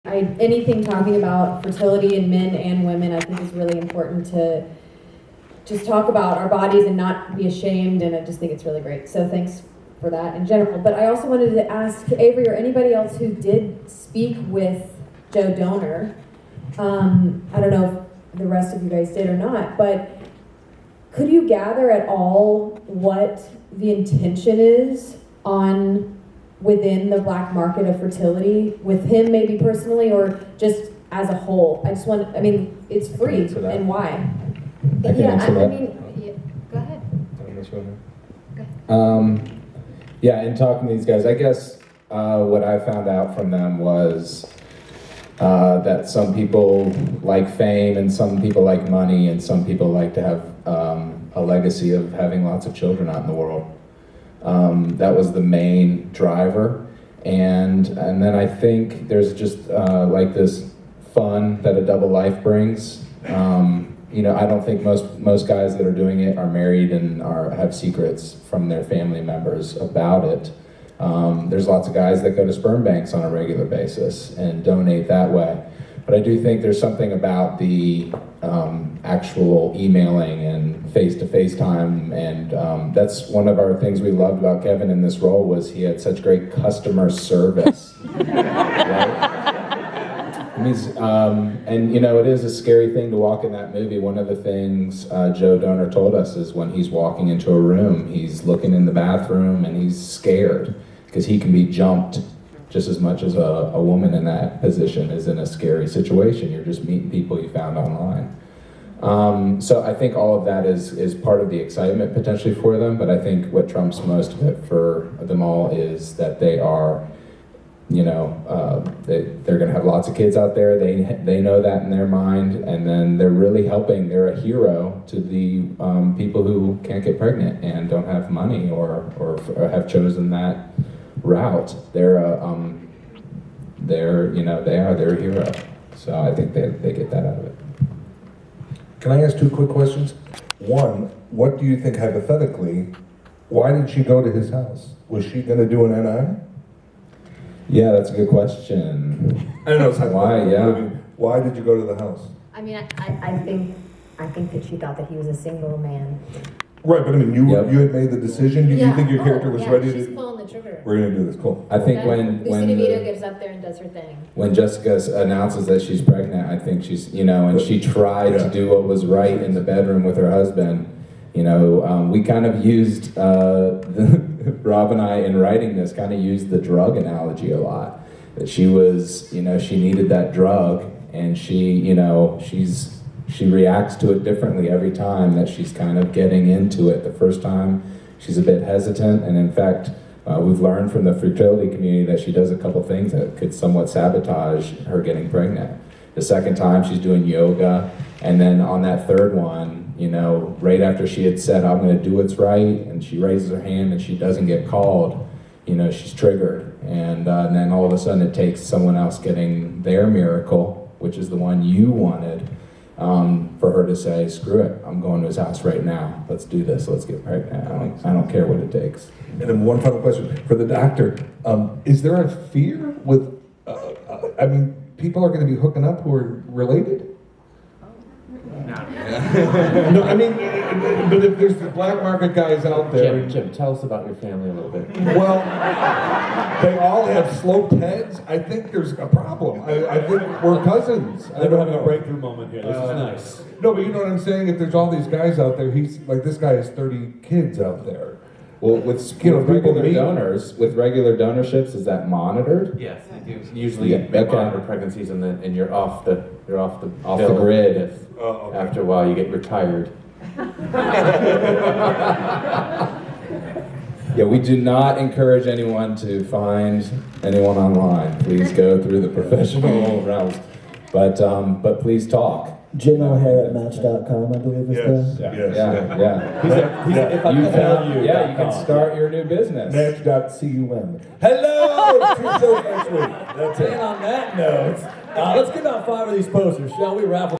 Anything talking about fertility in men and women, I think is really important to just talk about our bodies and not be ashamed, and I just think it's really great. So thanks for that in general. But I also wanted to ask Avery or anybody else who did speak with Joe Donor. I don't know if the rest of you guys did or not, but could you gather at all what the intention is within the black market of fertility, with him maybe personally or just as a whole? I mean, it's free, and why? Go ahead. Yeah, in talking to these guys, I guess what I found out from them was that some people like fame and some people like money and some people like to have a legacy of having lots of children out in the world. That was the main driver, and then I think there's just like this fun that a double life brings. You know, I don't think most guys that are doing it are married and have secrets from their family members about it. There's lots of guys that go to sperm banks on a regular basis and donate that way. But I do think there's something about the actual emailing and face-to-face time, and that's one of our things we loved about Kevin in this role was he had such great customer service. Right? And you know, it is a scary thing to walk in that movie. One of the things Joe Donor told us is when he's walking into a room, he's looking in the bathroom and he's scared because he can be jumped just as much as a woman in that position is in a scary situation. You're just meeting people you found online. So I think all of that is part of the excitement potentially for them, but I think what trumps most of it for them all is that they are, you know, they're going to have lots of kids out there. They know that in their mind, and then they're really helping. They're a hero to the people who can't get pregnant and don't have money or have chosen that route. They're a hero. So I think they get that out of it. Can I ask two quick questions? One, what do you think hypothetically? Why did she go to his house? Was she going to do an NI? Yeah, that's a good question. I don't know. It's Why? Yeah. Why did you go to the house? I mean, I think that she thought that he was a single man. Right, but I mean, you Yep. you had made the decision. You think your character was ready she's to? pulling the trigger. We're gonna do this. Cool. I think Lucy DeVito gets up there and does her thing. when Jessica announces that she's pregnant, I think she's, you know, and she tried to do what was right in the bedroom with her husband. You know, we kind of used, Rob and I in writing this, kind of used the drug analogy a lot. That she was, you know, she needed that drug, and she, you know, she reacts to it differently every time that she's kind of getting into it. The first time, she's a bit hesitant, and in fact, we've learned from the fertility community that she does a couple things that could somewhat sabotage her getting pregnant. The second time, she's doing yoga, and then on that third one, you know, right after she had said, I'm gonna do what's right, and she raises her hand and she doesn't get called, you know, she's triggered. And then all of a sudden it takes someone else getting their miracle, which is the one you wanted, for her to say, screw it, I'm going to his house right now. Let's do this, let's get pregnant. I don't care what it takes. And then one final question for the doctor: is there a fear with? I mean, people are going to be hooking up who are related. No, I mean, but if there's the black market guys out there, Jim, tell us about your family a little bit. well, they all have sloped heads. I think there's a problem. I think we're cousins. I We're don't having a know. breakthrough moment here. This is nice. No, but you know what I'm saying? If there's all these guys out there, he's like, this guy has 30 kids out there. Well, with You know, people regular meet- donors, with regular donorships, is that monitored? Yes, they do. Usually, Yeah, they okay. monitor pregnancies, and you're off the Off the pill grid. if Oh, okay. after a while you get retired. Yeah, we do not encourage anyone to find anyone online. Please go through the professional routes, but please talk. Jim O'Hare at Match.com, I believe is Yes, the... yes, Yeah. If I You can tell you, you can start your new business. Match.cum. Hello! Two shows next week. That's it. And on that note, let's get about 5 of these posters, shall we? Raffle.